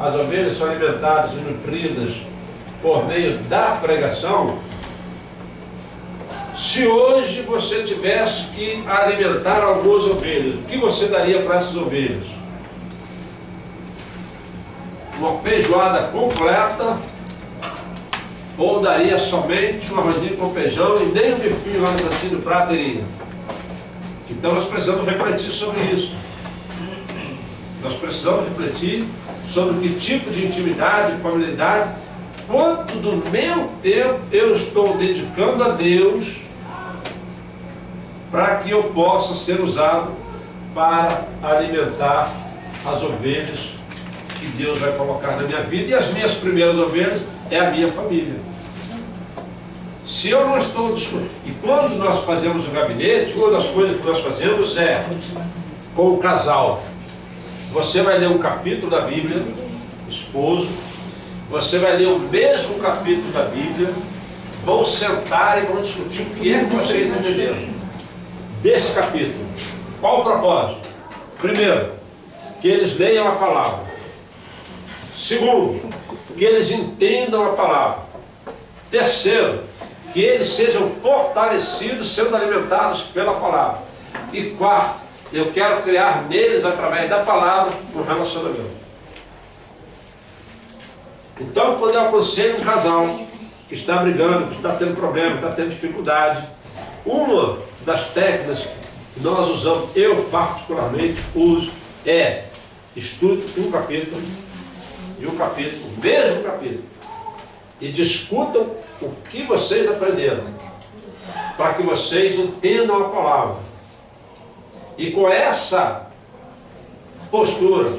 as ovelhas são alimentadas e nutridas por meio da pregação. Se hoje você tivesse que alimentar algumas ovelhas, o que você daria para essas ovelhas? Uma feijoada completa, ou daria somente um arrozinho com feijão e nem um bifinho lá no cantinho do prato iria? Então nós precisamos refletir sobre isso. Nós precisamos refletir sobre que tipo de intimidade, familiaridade, quanto do meu tempo eu estou dedicando a Deus para que eu possa ser usado para alimentar as ovelhas que Deus vai colocar na minha vida. E as minhas primeiras ovelhas é a minha família. Se eu não estou discutindo, e quando nós fazemos o gabinete, uma das coisas que nós fazemos é, com o casal, você vai ler um capítulo da Bíblia, esposo, você vai ler o mesmo capítulo da Bíblia, vão sentar e vão discutir o que é que vocês entenderam desse capítulo. Qual o propósito? Primeiro, que eles leiam a palavra. Segundo, que eles entendam a palavra. Terceiro, que eles sejam fortalecidos, sendo alimentados pela palavra. E quarto, eu quero criar neles, através da palavra, um relacionamento. Então, quando eu aconselho um casal que está brigando, que está tendo problema, que está tendo dificuldade, uma das técnicas que nós usamos, eu particularmente uso, é estude um capítulo e um capítulo, o mesmo capítulo, e discutam o que vocês aprenderam, para que vocês entendam a palavra. E com essa postura,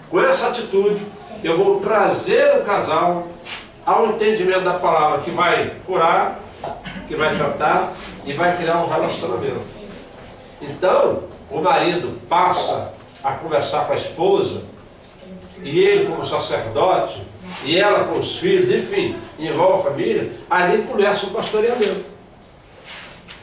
com essa atitude, eu vou trazer o casal ao entendimento da palavra, que vai curar, que vai tratar e vai criar um relacionamento. Então, o marido passa a conversar com a esposa, e ele como sacerdote, e ela com os filhos, enfim, envolve a família, ali começa o pastoreamento.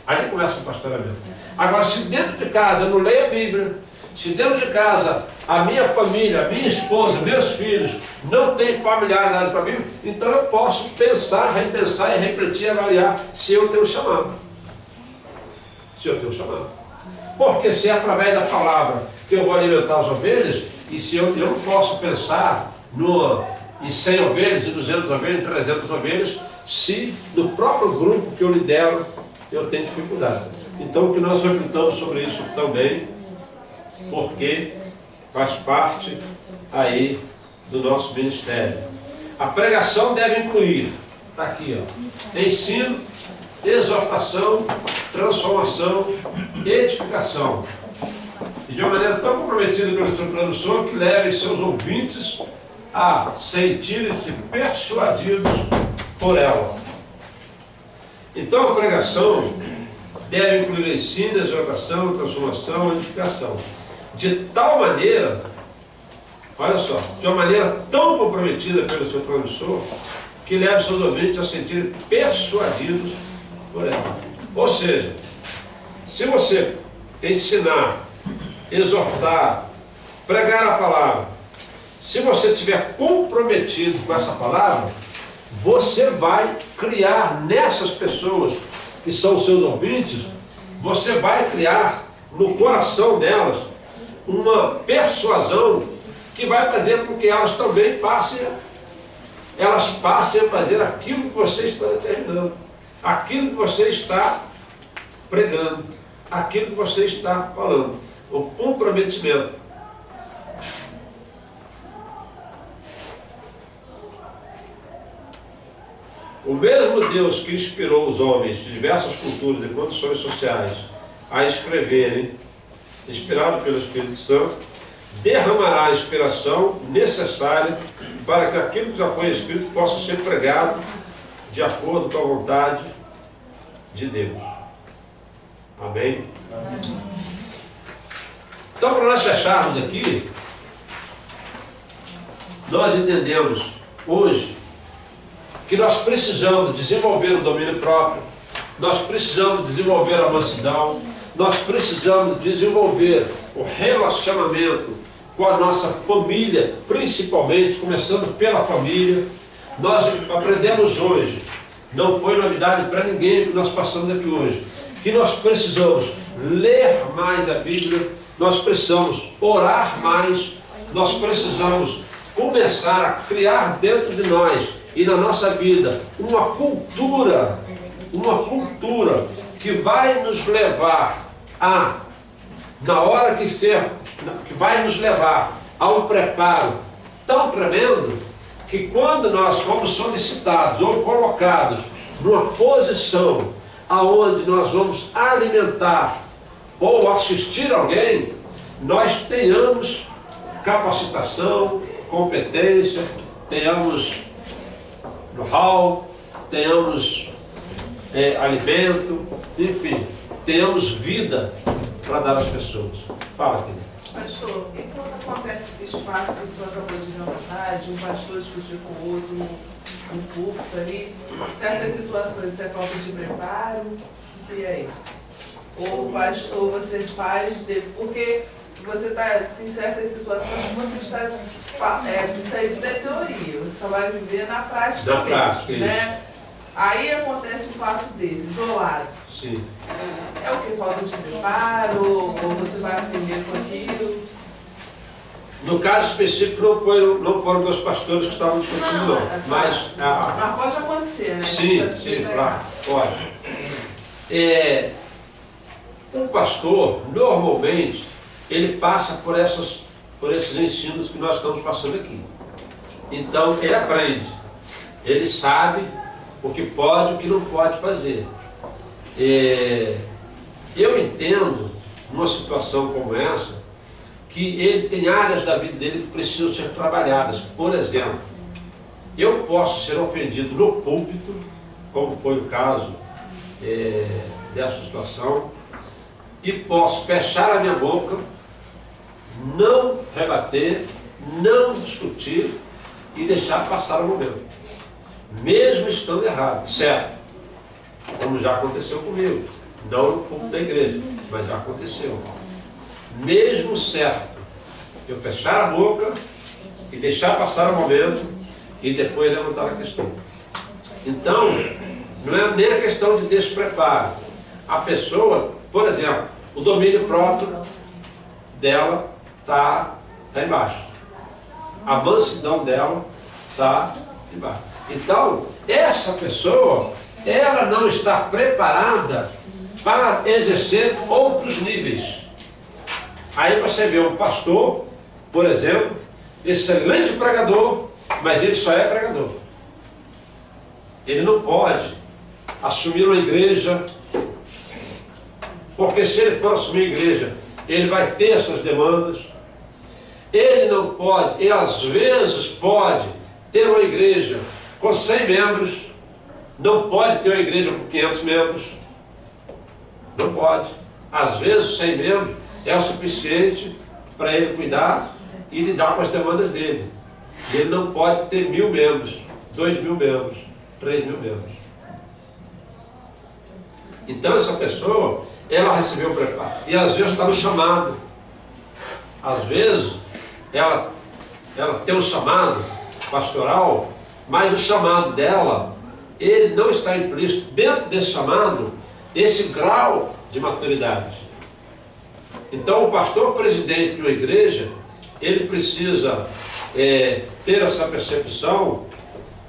Ali começa o pastoreamento. Agora, se dentro de casa eu não leio a Bíblia, se dentro de casa a minha família, a minha esposa, meus filhos não têm familiaridade com a Bíblia, então eu posso pensar, repensar e refletir e avaliar se eu tenho chamado. Se eu tenho chamado. Porque se é através da palavra que eu vou alimentar as ovelhas, e se eu não posso pensar em 100 ovelhas, em 200 ovelhas, em 300 ovelhas, se no próprio grupo que eu lidero eu tenho dificuldade. Então que nós refletamos sobre isso também, porque faz parte aí do nosso ministério. A pregação deve incluir, está aqui, ó, ensino, exortação, transformação, edificação. E de uma maneira tão comprometida pelo seu transmissor que leve seus ouvintes a sentirem-se persuadidos por ela. Então a pregação deve incluir ensino, exortação, transformação, edificação. De tal maneira, olha só, de uma maneira tão comprometida pelo seu transmissor, que leve seus ouvintes a sentirem persuadidos por ela. Ou seja, se você ensinar, exortar, pregar a palavra, se você estiver comprometido com essa palavra, você vai criar nessas pessoas que são seus ouvintes, você vai criar no coração delas uma persuasão que vai fazer com que elas também passem a fazer aquilo que você está determinando, aquilo que você está pregando, aquilo que você está falando, o comprometimento. O mesmo Deus que inspirou os homens de diversas culturas e condições sociais a escreverem, inspirado pelo Espírito Santo, derramará a inspiração necessária para que aquilo que já foi escrito possa ser pregado de acordo com a vontade de Deus. Amém? Amém. Então, para nós fecharmos aqui, nós entendemos hoje que nós precisamos desenvolver o domínio próprio, nós precisamos desenvolver a mansidão, nós precisamos desenvolver o relacionamento com a nossa família, principalmente, começando pela família. Nós aprendemos hoje, não foi novidade para ninguém que nós passamos aqui hoje, que nós precisamos ler mais a Bíblia, nós precisamos orar mais, nós precisamos começar a criar dentro de nós e na nossa vida uma cultura que vai nos levar a, na hora que vai nos levar a um preparo tão tremendo, que quando nós fomos solicitados ou colocados numa posição aonde nós vamos alimentar ou assistir alguém, nós tenhamos capacitação, competência, tenhamos know-how, tenhamos alimento, enfim, tenhamos vida para dar às pessoas. Fala, querido. Pastor, e quando acontece esses fatos que o senhor acabou de relatar, de um pastor discutir com o outro no púlpito ali, certas situações, isso é falta de preparo? O que é isso? Ou o pastor você faz, porque você tem certas situações que você está, isso aí tudo é teoria, você só vai viver na prática. Na prática, né? Aí acontece um fato desse, isolado. Sim. É o que? Falta de preparo? Ou você vai aprender com aquilo? No caso específico, não foram dois pastores que estavam discutindo, não. Mas pode acontecer, né? Sim, claro, pode. Um pastor, normalmente, ele passa por esses ensinos que nós estamos passando aqui. Então, ele aprende. Ele sabe o que pode e o que não pode fazer. Eu entendo, numa situação como essa, que ele tem áreas da vida dele que precisam ser trabalhadas. Por exemplo, eu posso ser ofendido no púlpito, como foi o caso dessa situação, e posso fechar a minha boca, não rebater, não discutir e deixar passar o momento, mesmo estando errado, certo? Como já aconteceu comigo, não no púlpito da igreja, mas já aconteceu. Mesmo certo, eu fechar a boca e deixar passar o momento e depois levantar a questão. Então, não é nem a questão de despreparo. A pessoa, por exemplo, o domínio próprio dela está embaixo. A mansidão dela está embaixo. Então, essa pessoa, ela não está preparada para exercer outros níveis. Aí você vê um pastor, por exemplo, excelente pregador, mas ele só é pregador. Ele não pode assumir uma igreja, porque se ele for assumir a igreja, ele vai ter essas demandas. Ele não pode, e às vezes pode, ter uma igreja com 100 membros, não pode ter uma igreja com 500 membros. Não pode. Às vezes 100 membros é o suficiente para ele cuidar e lidar com as demandas dele. Ele não pode ter 1000 membros, 2000 membros, 3000 membros. Então essa pessoa, ela recebeu o preparo. E às vezes está no chamado. Às vezes ela tem um chamado pastoral, mas o chamado dela, ele não está implícito dentro desse chamado, esse grau de maturidade. Então o pastor presidente de uma igreja, ele precisa ter essa percepção,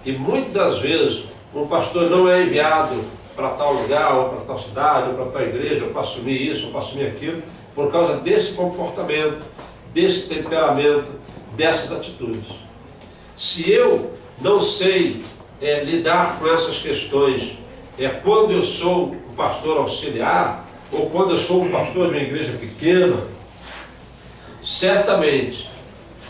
e muitas das vezes um pastor não é enviado para tal lugar, ou para tal cidade, ou para tal igreja, ou para assumir isso, ou para assumir aquilo, por causa desse comportamento, desse temperamento, dessas atitudes. Se eu não sei lidar com essas questões, quando eu sou um pastor auxiliar, ou quando eu sou um pastor de uma igreja pequena, certamente,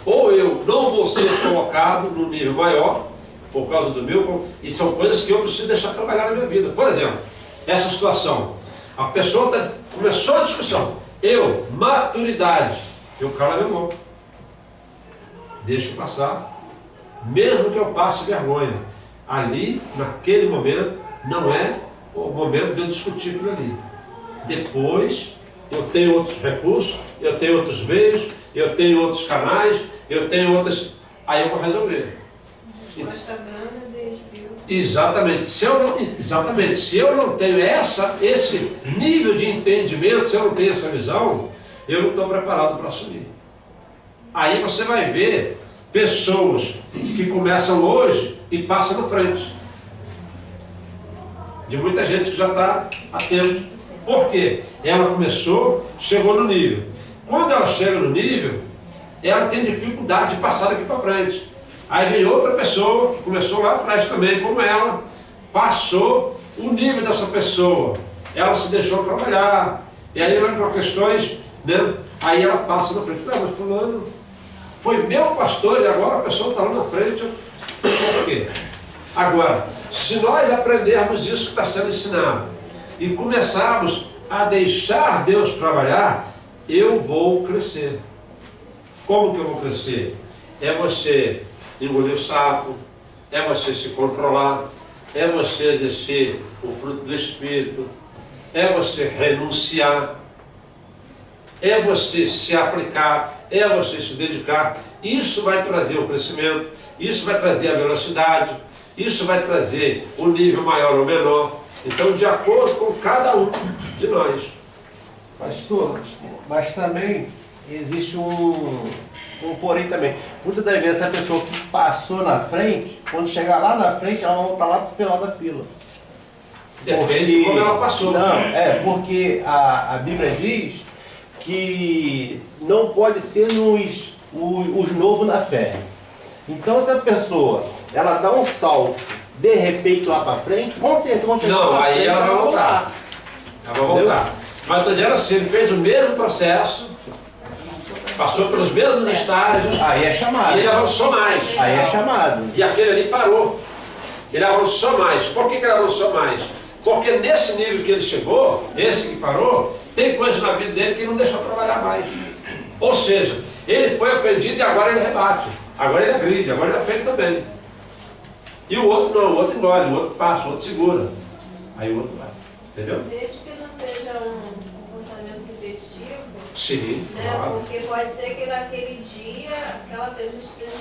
ou eu não vou ser colocado no nível maior, por causa do meu, e são coisas que eu preciso deixar trabalhar na minha vida. Por exemplo, essa situação, a pessoa começou a discussão, maturidade, eu calo a minha boca, deixo passar, mesmo que eu passe vergonha. Ali, naquele momento, não é o momento de eu discutir aquilo ali. Depois, eu tenho outros recursos, eu tenho outros meios, eu tenho outros canais, eu tenho outras... Aí eu vou resolver. Costa Branda desviou. Exatamente. Se eu não tenho esse nível de entendimento, se eu não tenho essa visão, eu não estou preparado para assumir. Aí você vai ver pessoas que começam hoje e passam na frente. De muita gente que já está há tempo. Por quê? Ela começou, chegou no nível. Quando ela chega no nível, ela tem dificuldade de passar daqui para frente. Aí vem outra pessoa que começou lá atrás também, como ela, passou o nível dessa pessoa. Ela se deixou trabalhar. E aí vai para questões, né? Aí ela passa na frente. Não, mas fulano foi meu pastor e agora a pessoa está lá na frente. Por quê? Agora, se nós aprendermos isso que está sendo ensinado e começarmos a deixar Deus trabalhar, eu vou crescer. Como que eu vou crescer? É você engolir o sapo, é você se controlar, é você exercer o fruto do Espírito, é você renunciar, é você se aplicar, é você se dedicar. Isso vai trazer o crescimento, isso vai trazer a velocidade, isso vai trazer o nível maior ou menor. Então, de acordo com cada um de nós. Pastor, mas também existe um porém também. Muitas das vezes essa pessoa que passou na frente, quando chegar lá na frente, ela vai voltar lá para o final da fila. Depende de como ela passou. Não, porque a Bíblia diz que não pode ser os novos na fé. Então, se a pessoa ela dá um salto de repente lá para frente, com certeza vão chegar Não, lá aí frente, ela vai voltar. Ela vai voltar. Entendeu? Mas estou dizendo assim, ele fez o mesmo processo, passou pelos mesmos estágios, Aí é chamado. e ele avançou mais. Aí é chamado. E aquele ali parou. Ele avançou mais. Por que ele avançou mais? Porque nesse nível que ele chegou, esse que parou, tem coisas na vida dele que não deixou trabalhar mais. Ou seja, ele foi ofendido e agora ele rebate. Agora ele agride, agora ele ofende também. E o outro não, o outro engole, o outro passa, o outro segura. Aí o outro vai. Entendeu? Desde que não seja um comportamento repetitivo, Sim, né? claro. Porque pode ser que naquele dia aquela pessoa esteja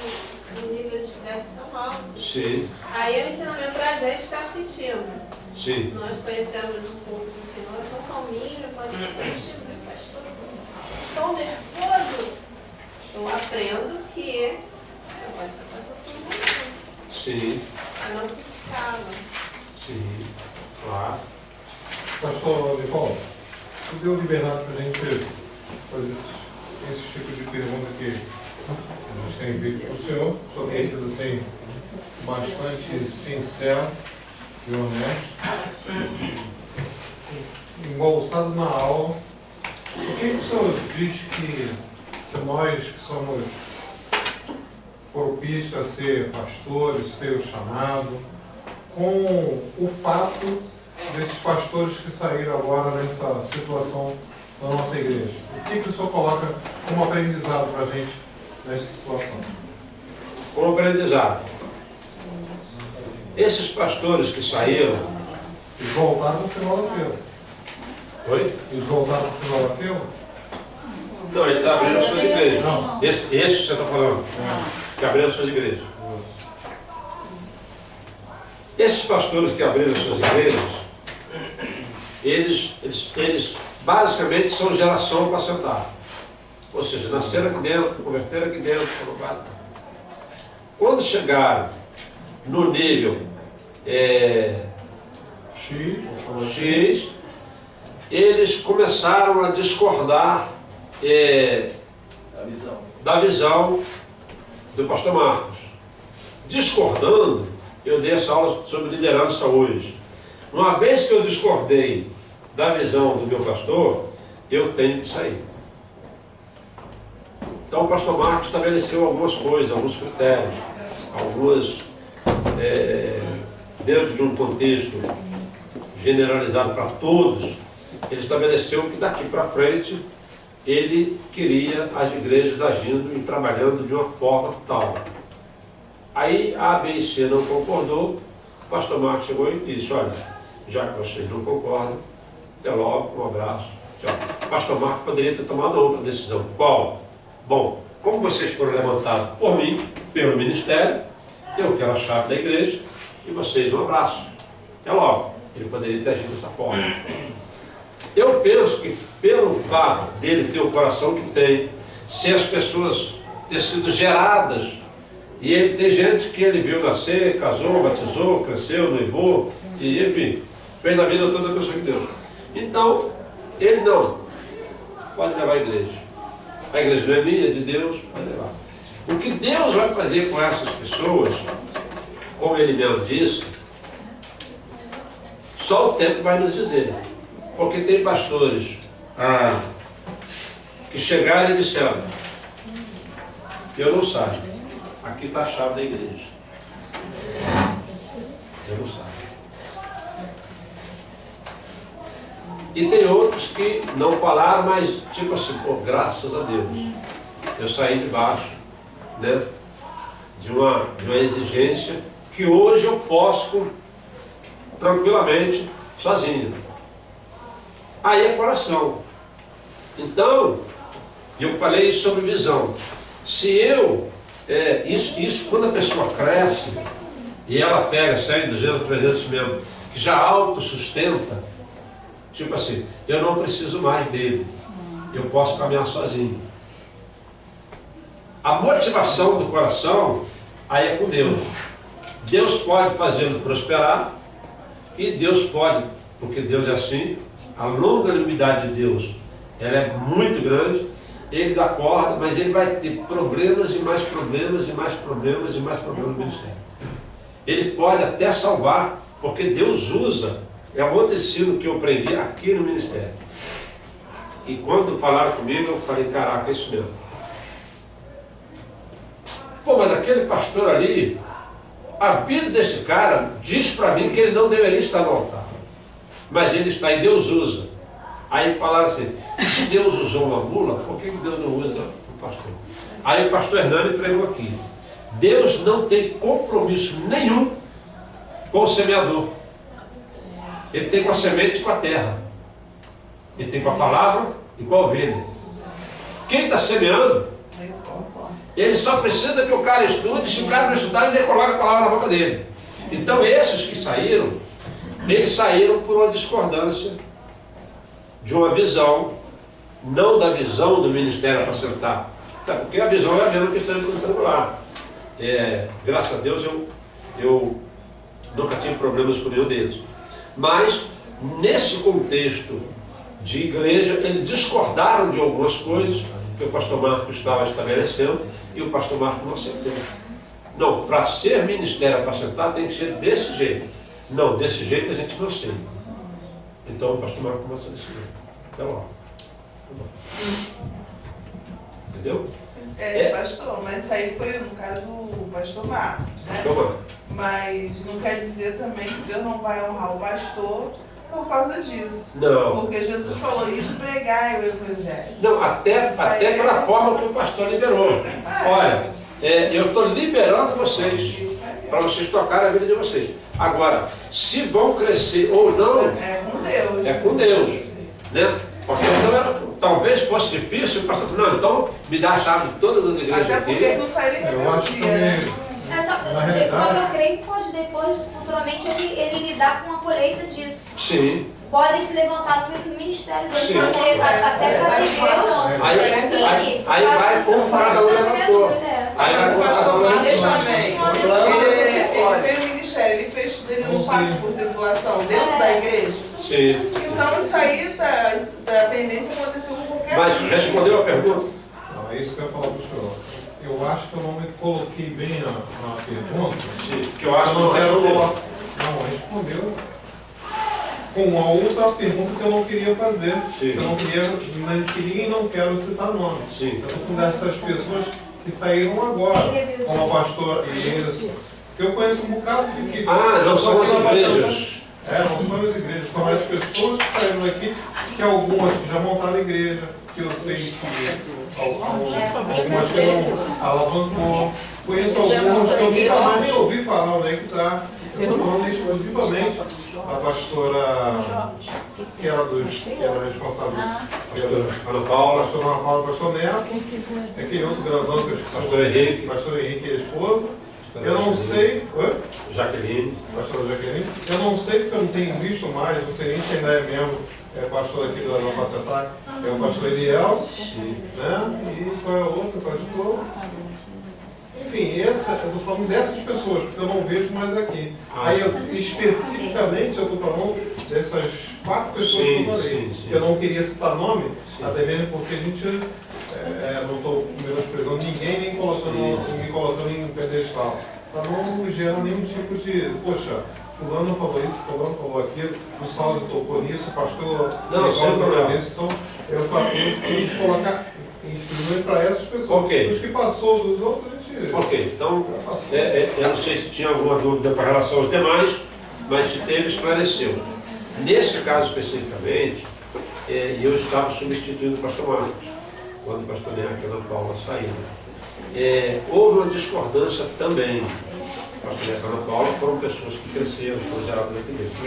num nível de estresse tão alto. Sim, Aí é um ensinamento para a gente que está assistindo. sim. Nós conhecemos um pouco do Senhor, é tão calminho, pode ser assistindo, meu pastor, tão nervoso. Eu aprendo que você pode estar passando por um momento. Sim, Eu não criticava. sim, claro. Pastor Nicolau, tu deu liberdade para a gente fazer esses tipos de perguntas que a gente tem feito para o senhor. O senhor tem sido assim, bastante sincero e honesto, embolsado na aula. Por que o senhor diz que nós que somos propícios a ser pastores, ter o chamado, com o fato desses pastores que saíram agora nessa situação da nossa igreja? O que o senhor coloca como aprendizado para a gente nessa situação? Como aprendizado. Esses pastores que saíram. Eles voltaram no final da fila. Oi? Eles voltaram no final da fila? Não, ele está abrindo suas igrejas. Não. Esse que você está falando, que abriram suas igrejas. Esses pastores que abriram suas igrejas, eles basicamente são geração apacentada. Ou seja, nasceram aqui dentro, converteram aqui dentro, quando chegaram no nível X, eles começaram a discordar da visão do pastor Marcos. Discordando, eu dei essa aula sobre liderança hoje. Uma vez que eu discordei da visão do meu pastor, eu tenho que sair. Então o pastor Marcos estabeleceu algumas coisas, alguns critérios, algumas, dentro de um contexto generalizado para todos, ele estabeleceu que daqui para frente ele queria as igrejas agindo e trabalhando de uma forma tal. Aí a B e C não concordou, o pastor Marcos chegou e disse, olha, já que vocês não concordam, até logo, um abraço, tchau. O pastor Marcos poderia ter tomado outra decisão. Qual? Bom, como vocês foram levantados por mim, pelo ministério, eu quero a chave da igreja e vocês um abraço. É logo, ele poderia ter agido dessa forma. Eu penso que pelo fato dele ter o coração que tem, se as pessoas ter sido geradas, e ele tem gente que ele viu nascer, casou, batizou, cresceu, noivou, e enfim, fez a vida toda a pessoa que Deus. Então, ele não pode levar a igreja. A igreja não é minha, é de Deus, pode levar. O que Deus vai fazer com essas pessoas, como ele mesmo disse, só o tempo vai nos dizer. Porque tem pastores que chegaram e disseram: eu não saio, aqui está a chave da igreja. Eu não saio. E tem outros que não falaram, mas tipo assim, pô, graças a Deus, eu saí debaixo, né, de uma exigência que hoje eu posso tranquilamente, sozinho. Aí é coração. Então, eu falei sobre visão. Se eu, isso quando a pessoa cresce, e ela pega 100, 200, 300 mesmo, que já autossustenta, tipo assim, eu não preciso mais dele, eu posso caminhar sozinho. A motivação do coração, aí é com Deus. Deus pode fazê-lo prosperar, e Deus pode, porque Deus é assim, a longanimidade de Deus, ela é muito grande, ele dá corda, mas ele vai ter problemas e mais problemas e mais problemas e mais problemas no ministério. Ele pode até salvar, porque Deus usa, é um outro ensino que eu aprendi aqui no ministério. E quando falaram comigo, eu falei, caraca, é isso mesmo. Pô, mas aquele pastor ali, a vida desse cara diz para mim que ele não deveria estar no altar. Mas ele está e Deus usa. Aí falaram assim, se Deus usou uma mula, por que Deus não usa o pastor? Aí o pastor Hernani pregou aqui. Deus não tem compromisso nenhum com o semeador. Ele tem com a semente e com a terra. Ele tem com a palavra e com a ovelha. Quem está semeando, ele só precisa que o cara estude. Se o cara não estudar, ele coloca a palavra na boca dele. Então esses que saíram, eles saíram por uma discordância de uma visão, não da visão do ministério apacentar. Tá, porque a visão é a mesma que está encontrando lá. Graças a Deus eu nunca tive problemas com nenhum deles. Mas nesse contexto de igreja, eles discordaram de algumas coisas que o pastor Marcos estava estabelecendo e o pastor Marcos não aceitou. Não, para ser ministério apacentar tem que ser desse jeito. Não, desse jeito a gente não aceita. Então o pastor Marcos não aceitou. Então, ó. Entendeu? Pastor, mas isso aí foi, no caso, o pastor Marcos, né? Então, mas não quer dizer também que Deus não vai honrar o pastor por causa disso. não. Porque Jesus falou isso, pregar o evangelho. Não, até pela forma que o pastor liberou. Olha, eu estou liberando vocês, para vocês tocarem a vida de vocês. Agora, se vão crescer ou não, É com Deus. é com Deus. Né? Porque talvez fosse difícil, o pastor falou, não, então me dá a chave de todas as igrejas Até porque aqui. não sairia Eu acho que rebeldia, né? Só que eu creio que pode depois, futuramente, ele lidar com a colheita disso. Sim. Podem se levantar no ministério dele, Sim. fazer até para que Deus Aí vai com cada um levantou. Aí vai com cada um levantou. Ele fez o ministério, ele fez tudo, ele não passa por tribulação dentro da igreja. Sim. Então isso aí da tendência aconteceu com qualquer Mas respondeu a pergunta? Não, é isso que eu ia falar para o senhor. Eu acho que eu não me coloquei bem na pergunta. Sim. Que eu acho que não não quero respondeu. colocar. Não, respondeu com a outra pergunta que eu não queria fazer. Sim. Eu não queria e não quero citar nome. Sim. Eu estou falando dessas pessoas que saíram agora, como a pastora Inês. Eu conheço um bocado que Não são as igrejas. não são as igrejas, são as pessoas que saíram daqui, que algumas que já montaram igreja, que eu sei que algumas que não alavancou. Conheço alguns que eu nunca mais nem ouvi falar onde é que está. Eu estou falando exclusivamente da pastora que era responsável pela Ana Paula, pastor Ana Paula, pastor Neto, aquele outro grandão que eu esqueci, pastor Henrique, e a esposa. Eu não sei. Oi? Jaqueline. Pastor Jaqueline. Eu não sei porque eu não tenho visto mais, não sei nem se ainda é mesmo pastor aqui da Nova Pacetar, é o pastor Eliel, né? E qual é o outro pastor? Enfim, eu estou falando dessas pessoas, porque eu não vejo mais aqui. Aí, especificamente, eu estou falando dessas 4 pessoas que eu falei. Eu não queria citar nome, até mesmo porque a gente não estou menosprezando ninguém, nem me colocando em pedestal. Para não gerar nenhum tipo de, poxa, fulano falou isso, fulano falou aquilo, o Saulo tocou nisso, o pastor falou nisso. Então, eu quis colocar instrumento para essas pessoas. Okay. Os que passou dos outros, a gente... Ok, então, eu não sei se tinha alguma dúvida com relação aos demais, mas se teve, esclareceu. Nesse caso especificamente, eu estava substituindo o pastor Marcos, quando o pastor Neto e a Ana Paula saíram. Houve uma discordância também. O pastor Neto e a Ana Paula foram pessoas que cresceram, foram geradas aqui dentro.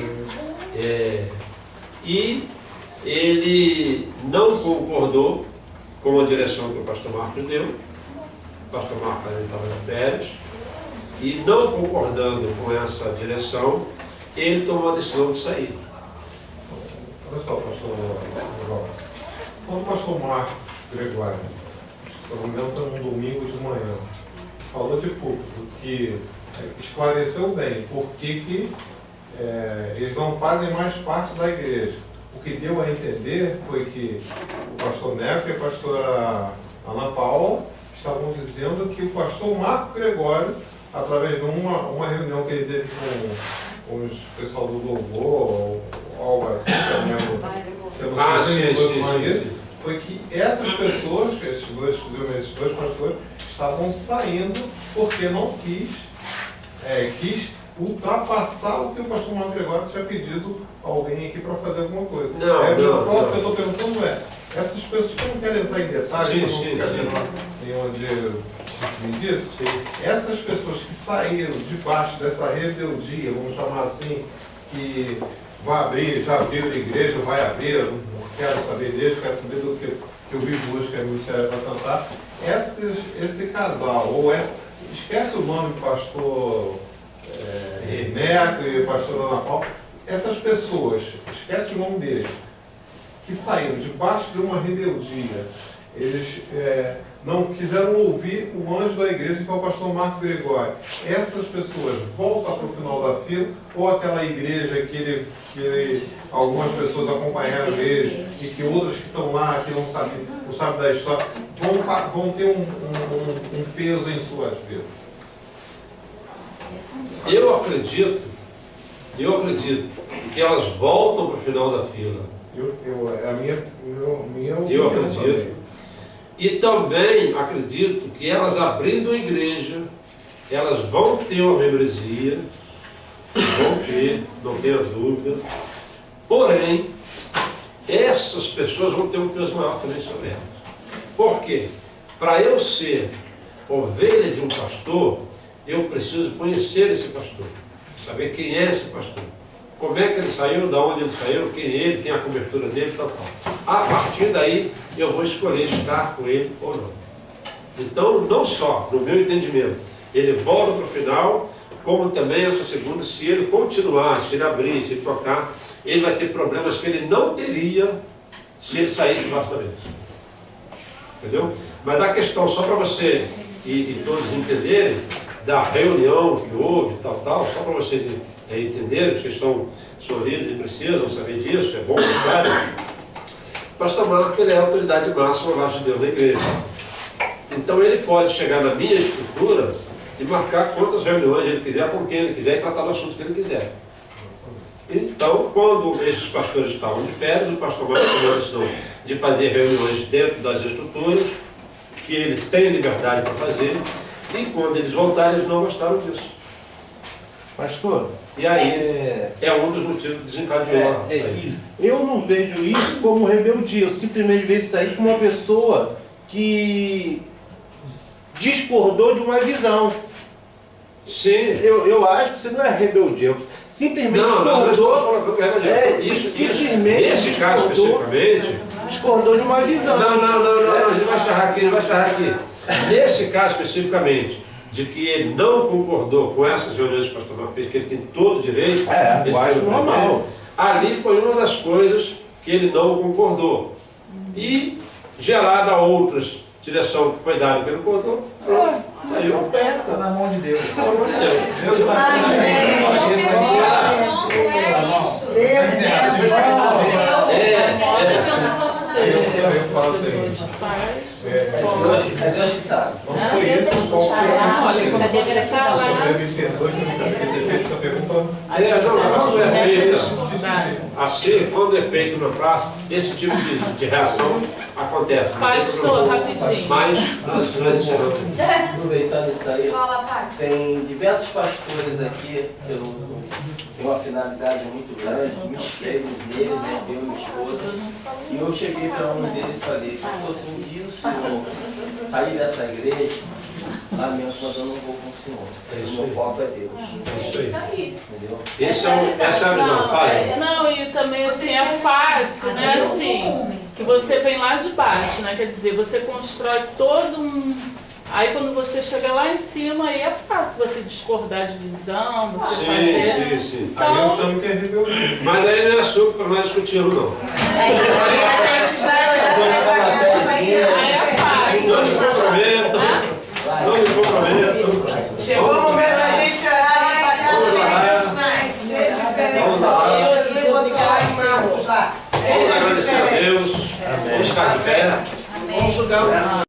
E ele não concordou com a direção que o pastor Marcos deu. O pastor Marcos estava de férias. E não concordando com essa direção, ele tomou a decisão de sair. Olha só, pastor João. Quando o pastor Marcos Gregório, se não me engano, foi num domingo de manhã, falou de público, que esclareceu bem por que eles não fazem mais parte da igreja. O que deu a entender foi que o pastor Neto e a pastora Ana Paula estavam dizendo que o pastor Marco Gregório, através de uma reunião que ele teve com os pessoal do louvor, ou algo assim, foi que essas pessoas, esses dois pastores, estavam saindo porque não quis ultrapassar o que o pastor Marco Gregório tinha pedido a alguém aqui para fazer alguma coisa. O que eu estou perguntando essas pessoas que não querem entrar em detalhes, para não ficar nenhum disso, essas pessoas que saíram debaixo dessa rebeldia, vamos chamar assim, que vai abrir, já abriu a igreja, vai abrir, não quero saber deles, quero saber do que eu vivo hoje, que é Ministério para Santar, esse casal, esquece o nome do pastor Neto e o pastor Ana Paula, essas pessoas, esquece o nome deles, que saíram debaixo de uma rebeldia, eles não quiseram ouvir o anjo da igreja, que é o pastor Marco Gregório. Essas pessoas voltam para o final da fila, ou aquela igreja que algumas pessoas acompanharam eles, e que outras que estão lá, que não sabem da história, vão ter um peso em suas vidas. Eu acredito que elas voltam para o final da fila. A minha Eu acredito. E também acredito que elas abrindo a igreja, elas vão ter uma membresia, vão ter, não tenha dúvida. Porém, essas pessoas vão ter um peso maior também sobre elas. Por quê? Para eu ser ovelha de um pastor, eu preciso conhecer esse pastor, saber quem é esse pastor, como é que ele saiu, de onde ele saiu, quem é ele, quem é a cobertura dele, tal. A partir daí, eu vou escolher estar com ele ou não. Então, não só, no meu entendimento, ele volta para o final, como também essa segunda, se ele continuar, se ele abrir, se ele tocar, ele vai ter problemas que ele não teria se ele sair debaixo da mesa. Entendeu? Mas a questão, só para você e todos entenderem, da reunião que houve, tal, só para vocês entenderem, vocês são líderes e precisam saber disso, é bom, claro. O pastor Marco, ele é a autoridade máxima abaixo de Deus na igreja. Então ele pode chegar na minha estrutura e marcar quantas reuniões ele quiser, com quem ele quiser e tratar do assunto que ele quiser. Então, quando esses pastores estavam de férias, o pastor Marco tomou a decisão de fazer reuniões dentro das estruturas, que ele tem liberdade para fazer, e quando eles voltarem, eles não gostaram disso. Pastor, e aí é um dos motivos que desencadeou eu não vejo isso como rebeldia, eu simplesmente vejo isso aí como uma pessoa que discordou de uma visão. Sim. Eu acho que isso não é rebeldia. Simplesmente Não, não estou discordou. falando que é rebeldia. É, Isso, simplesmente nesse caso discordou. especificamente. Discordou de uma visão. Não, ele vai charrar aqui. Nesse caso especificamente, de que ele não concordou com essas reuniões que o pastor Marcos fez, que ele tem todo o direito, ele eu acho tem o normal. direito, ali foi uma das coisas que ele não concordou. E, gerada a outras direção que foi dada que ele não concordou, pronto, saiu. Está na mão de Deus. Deus sabe Deus Eu falo o seguinte. Deus que sabe. Não foi esse o foco que eu Cadê a gratidão? deve ter dois feito essa pergunta. Quando é feita assim, quando é feito na praça, esse tipo de reação acontece. Pastor, rapidinho. Mas nós ensinamos. Aproveitando isso aí, Fala, pai. tem diversos pastores aqui que eu tenho uma finalidade muito grande, me espelho nele, né, eu e minha esposa. E eu cheguei para um dele e falei, pastor, se um dia o senhor sair dessa igreja, lamento, mas eu não vou com o senhor. O meu foco é Deus. Isso aí. Isso aí. Entendeu? Essa é a visão, pai. Não, e também assim, é fácil, né? Assim, que você vem lá de baixo, né? Quer dizer, você constrói todo um. Aí quando você chega lá em cima, aí é fácil você discordar de visão, você fazer. Sim. Aí eu Então, chamo que é rebeldia. Mas aí não é assunto para nós discutirmos, não. aí é fácil. Não me comprometo. Não me comprometo. Chegou o momento da gente orar para cada vez ser diferente. Deus botou as mãos lá. Vamos agradecer a Deus. Vamos ficar de pé. Vamos julgar os